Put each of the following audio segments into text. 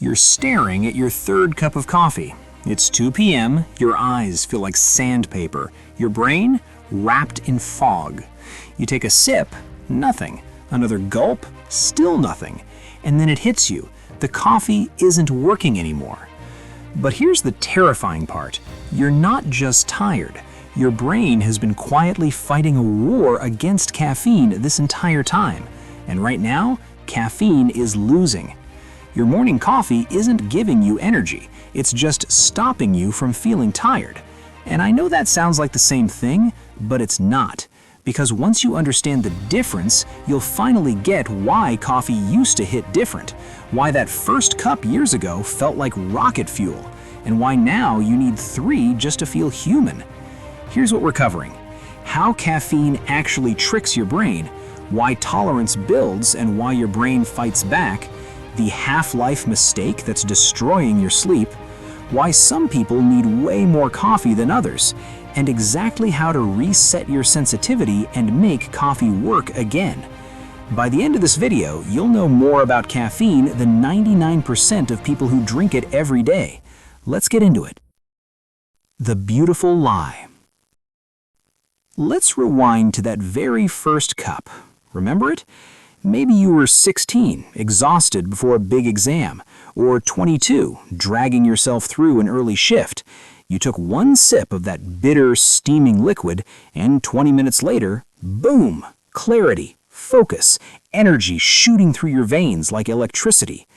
You're staring at your third cup of coffee. It's 2 p.m., your eyes feel like sandpaper, your brain wrapped in fog. You take a sip, nothing. Another gulp, still nothing. And then it hits you. The coffee isn't working anymore. But here's the terrifying part. You're not just tired. Your brain has been quietly fighting a war against caffeine this entire time. And right now, caffeine is losing. Your morning coffee isn't giving you energy. It's just stopping you from feeling tired. And I know that sounds like the same thing, but it's not. Because once you understand the difference, you'll finally get why coffee used to hit different, why that first cup years ago felt like rocket fuel, and why now you need 3 just to feel human. Here's what we're covering: how caffeine actually tricks your brain, why tolerance builds and why your brain fights back, the half-life mistake that's destroying your sleep, why some people need way more coffee than others, and exactly how to reset your sensitivity and make coffee work again. By the end of this video, you'll know more about caffeine than 99% of people who drink it every day. Let's get into it. The beautiful lie. Let's rewind to that very first cup. Remember it? Maybe you were 16, exhausted before a big exam, or 22, dragging yourself through an early shift. You took one sip of that bitter, steaming liquid, and 20 minutes later, boom! Clarity, focus, energy shooting through your veins like electricity.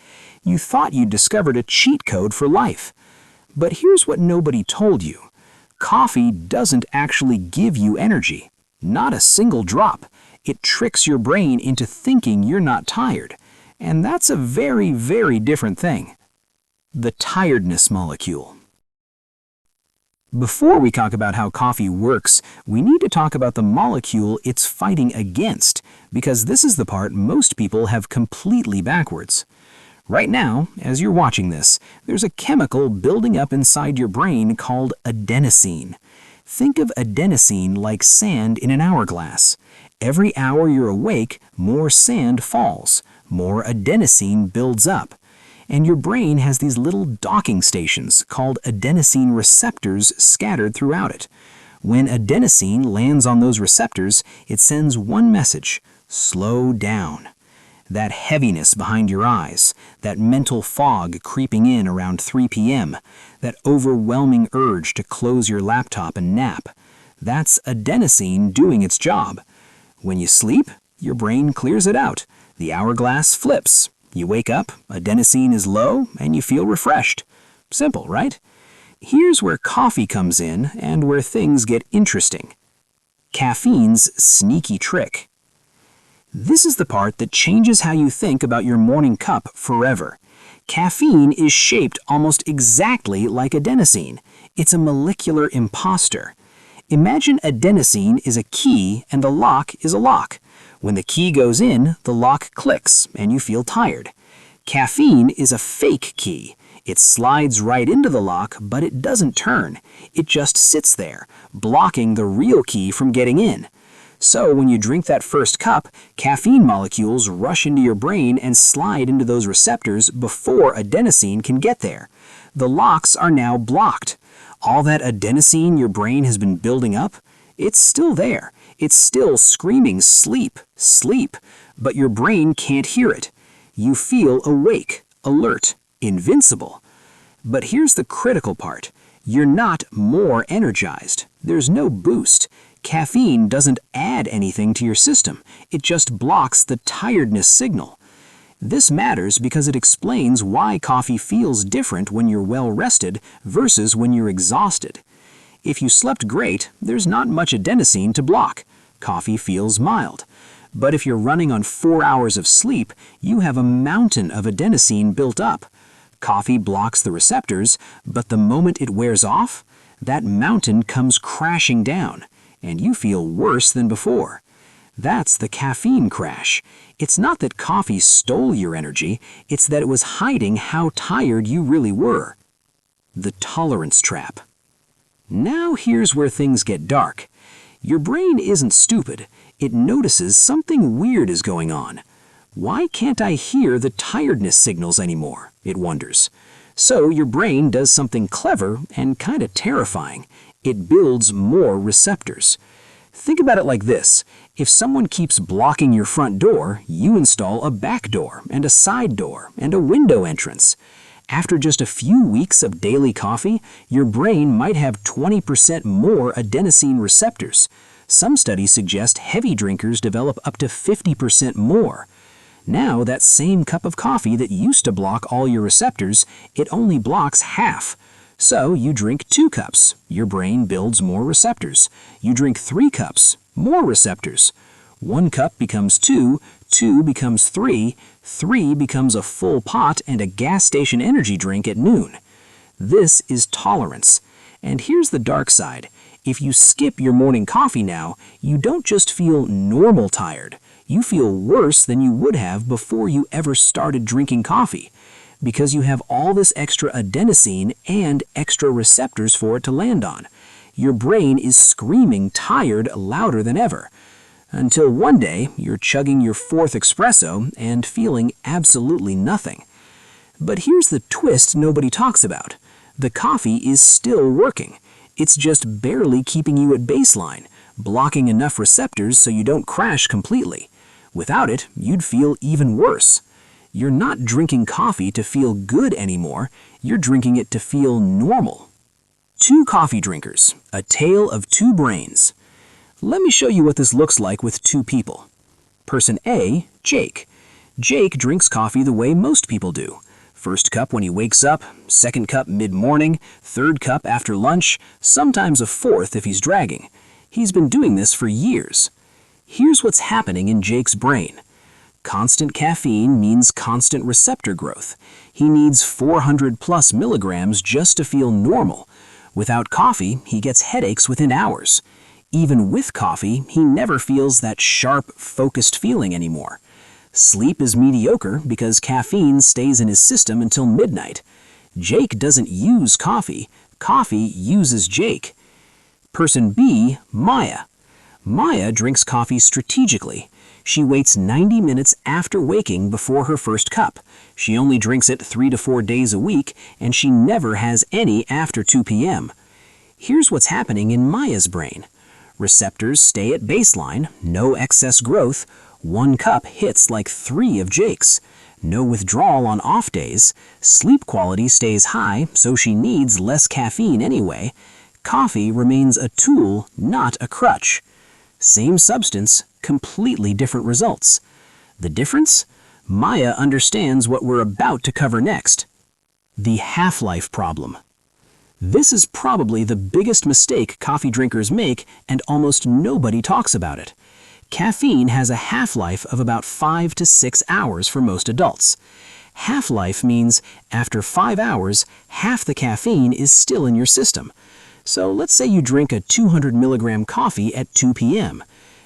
You thought you'd discovered a cheat code for life. But here's what nobody told you. Coffee doesn't actually give you energy. Not a single drop. It tricks your brain into thinking you're not tired. And that's a very, very different thing. The tiredness molecule. Before we talk about how coffee works, we need to talk about the molecule it's fighting against, because this is the part most people have completely backwards. Right now, as you're watching this, there's a chemical building up inside your brain called adenosine. Think of adenosine like sand in an hourglass. Every hour you're awake, more sand falls, more adenosine builds up. And your brain has these little docking stations called adenosine receptors scattered throughout it. When adenosine lands on those receptors, it sends one message: slow down. That heaviness behind your eyes, that mental fog creeping in around 3 p.m., that overwhelming urge to close your laptop and nap, that's adenosine doing its job. When you sleep, your brain clears it out. The hourglass flips. You wake up, adenosine is low, and you feel refreshed. Simple, right? Here's where coffee comes in and where things get interesting. Caffeine's sneaky trick. This is the part that changes how you think about your morning cup forever. Caffeine is shaped almost exactly like adenosine. It's a molecular imposter. Imagine adenosine is a key and the lock is a lock. When the key goes in, the lock clicks and you feel tired. Caffeine is a fake key. It slides right into the lock, but it doesn't turn. It just sits there, blocking the real key from getting in. So when you drink that first cup, caffeine molecules rush into your brain and slide into those receptors before adenosine can get there. The locks are now blocked. All that adenosine your brain has been building up, it's still there. It's still screaming sleep, sleep, but your brain can't hear it. You feel awake, alert, invincible. But here's the critical part. You're not more energized. There's no boost. Caffeine doesn't add anything to your system. It just blocks the tiredness signal. This matters because it explains why coffee feels different when you're well rested versus when you're exhausted. If you slept great, there's not much adenosine to block. Coffee feels mild. But if you're running on 4 hours of sleep, you have a mountain of adenosine built up. Coffee blocks the receptors, but the moment it wears off, that mountain comes crashing down, and you feel worse than before. That's the caffeine crash. It's not that coffee stole your energy, it's that it was hiding how tired you really were. The tolerance trap. Now here's where things get dark. Your brain isn't stupid. It notices something weird is going on. Why can't I hear the tiredness signals anymore? It wonders. So your brain does something clever and kind of terrifying. It builds more receptors. Think about it like this. If someone keeps blocking your front door, you install a back door and a side door and a window entrance. After just a few weeks of daily coffee, your brain might have 20% more adenosine receptors. Some studies suggest heavy drinkers develop up to 50% more. Now, that same cup of coffee that used to block all your receptors, it only blocks half. So you drink 2 cups, your brain builds more receptors. You drink 3 cups, more receptors. 1 cup becomes 2, 2 becomes 3, 3 becomes a full pot and a gas station energy drink at noon. This is tolerance. And here's the dark side. If you skip your morning coffee now, you don't just feel normal tired. You feel worse than you would have before you ever started drinking coffee, because you have all this extra adenosine and extra receptors for it to land on. Your brain is screaming tired louder than ever. Until one day, you're chugging your 4th espresso and feeling absolutely nothing. But here's the twist nobody talks about. The coffee is still working. It's just barely keeping you at baseline, blocking enough receptors so you don't crash completely. Without it, you'd feel even worse. You're not drinking coffee to feel good anymore, you're drinking it to feel normal. 2 coffee drinkers, a tale of 2 brains. Let me show you what this looks like with 2 people. Person A, Jake. Jake drinks coffee the way most people do. 1st cup when he wakes up, 2nd cup mid-morning, 3rd cup after lunch, sometimes a 4th if he's dragging. He's been doing this for years. Here's what's happening in Jake's brain. Constant caffeine means constant receptor growth. He needs 400 plus milligrams just to feel normal. Without coffee, he gets headaches within hours. Even with coffee, he never feels that sharp, focused feeling anymore. Sleep is mediocre because caffeine stays in his system until midnight. Jake doesn't use coffee. Coffee uses Jake. Person B, Maya. Maya drinks coffee strategically. She waits 90 minutes after waking before her 1st cup. She only drinks it 3 to 4 days a week, and she never has any after 2 p.m. Here's what's happening in Maya's brain. Receptors stay at baseline, no excess growth. 1 cup hits like 3 of Jake's. No withdrawal on off days. Sleep quality stays high, so she needs less caffeine anyway. Coffee remains a tool, not a crutch. Same substance, completely different results. The difference? Maya understands what we're about to cover next. The half-life problem. This is probably the biggest mistake coffee drinkers make, and almost nobody talks about it. Caffeine has a half-life of about 5 to 6 hours for most adults. Half-life means after 5 hours, half the caffeine is still in your system. So let's say you drink a 200 milligram coffee at 2 p.m.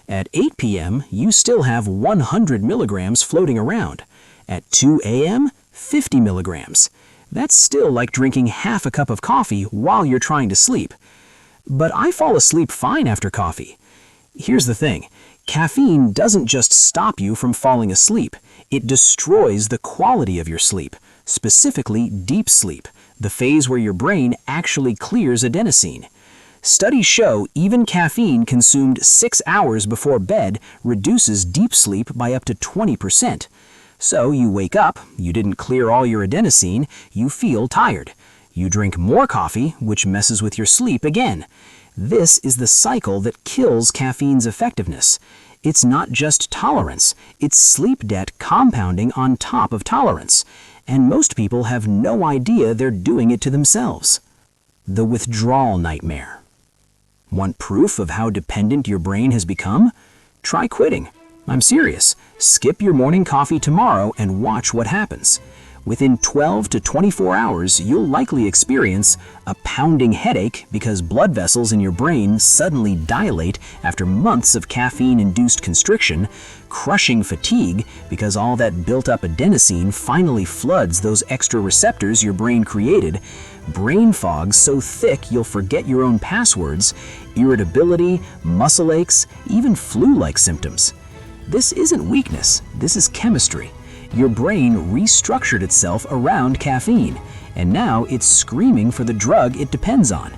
At 8 p.m., you still have 100 milligrams floating around. At 2 a.m., 50 milligrams. That's still like drinking half a cup of coffee while you're trying to sleep. But I fall asleep fine after coffee. Here's the thing. Caffeine doesn't just stop you from falling asleep. It destroys the quality of your sleep, specifically deep sleep, the phase where your brain actually clears adenosine. Studies show even caffeine consumed 6 hours before bed reduces deep sleep by up to 20%. So you wake up, you didn't clear all your adenosine, you feel tired. You drink more coffee, which messes with your sleep again. This is the cycle that kills caffeine's effectiveness. It's not just tolerance, it's sleep debt compounding on top of tolerance. And most people have no idea they're doing it to themselves. The withdrawal nightmare. Want proof of how dependent your brain has become? Try quitting. I'm serious. Skip your morning coffee tomorrow and watch what happens. Within 12 to 24 hours, you'll likely experience a pounding headache because blood vessels in your brain suddenly dilate after months of caffeine-induced constriction, crushing fatigue because all that built-up adenosine finally floods those extra receptors your brain created, brain fog so thick you'll forget your own passwords, irritability, muscle aches, even flu-like symptoms. This isn't weakness, this is chemistry. Your brain restructured itself around caffeine, and now it's screaming for the drug it depends on.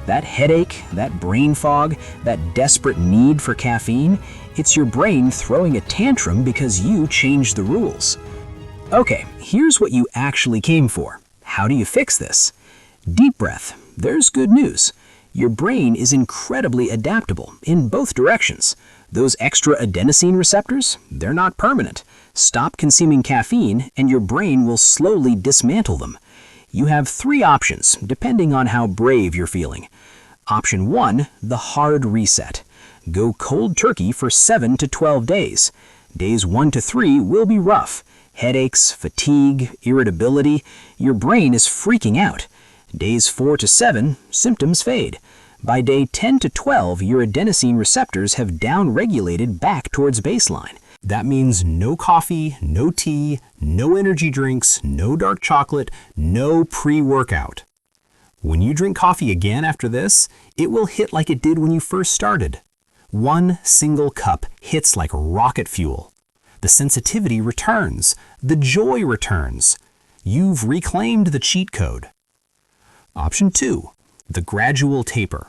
That headache, that brain fog, that desperate need for caffeine, it's your brain throwing a tantrum because you changed the rules. Okay, here's what you actually came for. How do you fix this? Deep breath. There's good news. Your brain is incredibly adaptable in both directions. Those extra adenosine receptors, they're not permanent. Stop consuming caffeine and your brain will slowly dismantle them. You have 3 options, depending on how brave you're feeling. Option 1, the hard reset. Go cold turkey for 7 to 12 days. Days 1 to 3 will be rough. Headaches, fatigue, irritability. Your brain is freaking out. Days 4 to 7, symptoms fade. By day 10 to 12, your adenosine receptors have down-regulated back towards baseline. That means no coffee, no tea, no energy drinks, no dark chocolate, no pre-workout. When you drink coffee again after this, it will hit like it did when you first started. 1 single cup hits like rocket fuel. The sensitivity returns. The joy returns. You've reclaimed the cheat code. Option 2, the gradual taper.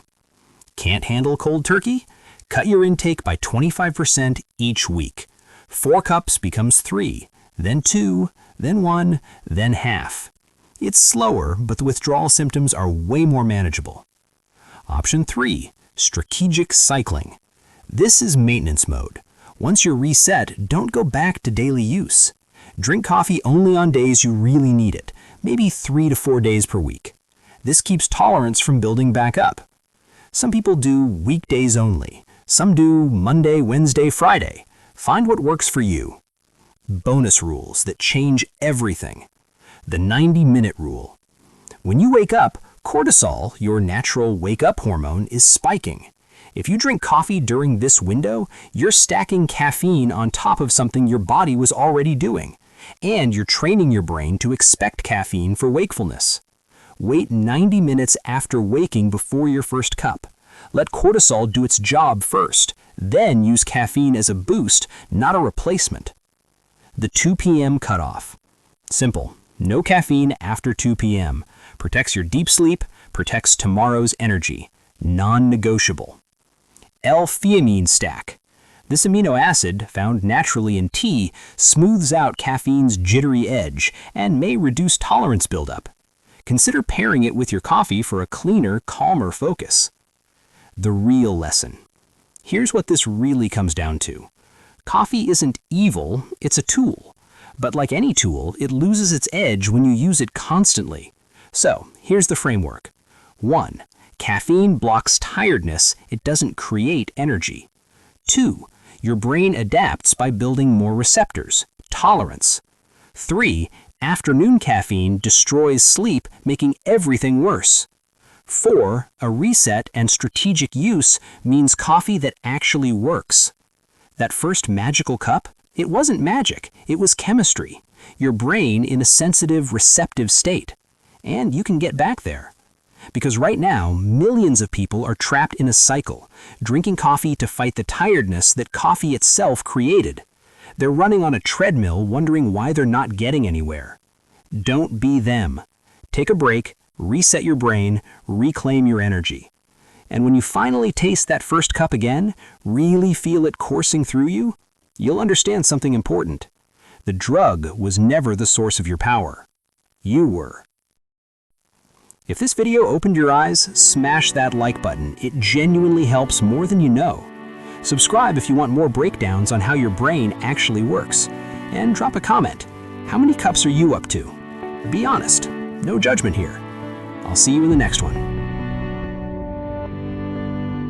Can't handle cold turkey? Cut your intake by 25% each week. 4 cups becomes 3, then 2, then 1, then half. It's slower, but the withdrawal symptoms are way more manageable. Option 3, strategic cycling. This is maintenance mode. Once you're reset, don't go back to daily use. Drink coffee only on days you really need it, maybe 3 to 4 days per week. This keeps tolerance from building back up. Some people do weekdays only. Some do Monday, Wednesday, Friday. Find what works for you. Bonus rules that change everything. The 90-minute rule. When you wake up, cortisol, your natural wake-up hormone, is spiking. If you drink coffee during this window, you're stacking caffeine on top of something your body was already doing. And you're training your brain to expect caffeine for wakefulness. Wait 90 minutes after waking before your first cup. Let cortisol do its job first, then use caffeine as a boost, not a replacement. The 2 p.m. cutoff. Simple. No caffeine after 2 p.m. Protects your deep sleep, protects tomorrow's energy. Non-negotiable. L-theanine stack. This amino acid, found naturally in tea, smooths out caffeine's jittery edge and may reduce tolerance buildup. Consider pairing it with your coffee for a cleaner, calmer focus. The real lesson. Here's what this really comes down to. Coffee isn't evil, it's a tool. But like any tool, it loses its edge when you use it constantly. So, here's the framework. 1. Caffeine blocks tiredness, it doesn't create energy. 2. Your brain adapts by building more receptors, tolerance. 3. Afternoon caffeine destroys sleep, making everything worse. 4. A reset and strategic use means coffee that actually works. That first magical cup? It wasn't magic, it was chemistry. Your brain in a sensitive, receptive state. And you can get back there. Because right now, millions of people are trapped in a cycle, drinking coffee to fight the tiredness that coffee itself created. They're running on a treadmill wondering why they're not getting anywhere. Don't be them. Take a break, reset your brain, reclaim your energy. And when you finally taste that first cup again, really feel it coursing through you, you'll understand something important. The drug was never the source of your power. You were. If this video opened your eyes, smash that like button. It genuinely helps more than you know. Subscribe if you want more breakdowns on how your brain actually works. And drop a comment. How many cups are you up to? Be honest. No judgment here. I'll see you in the next one.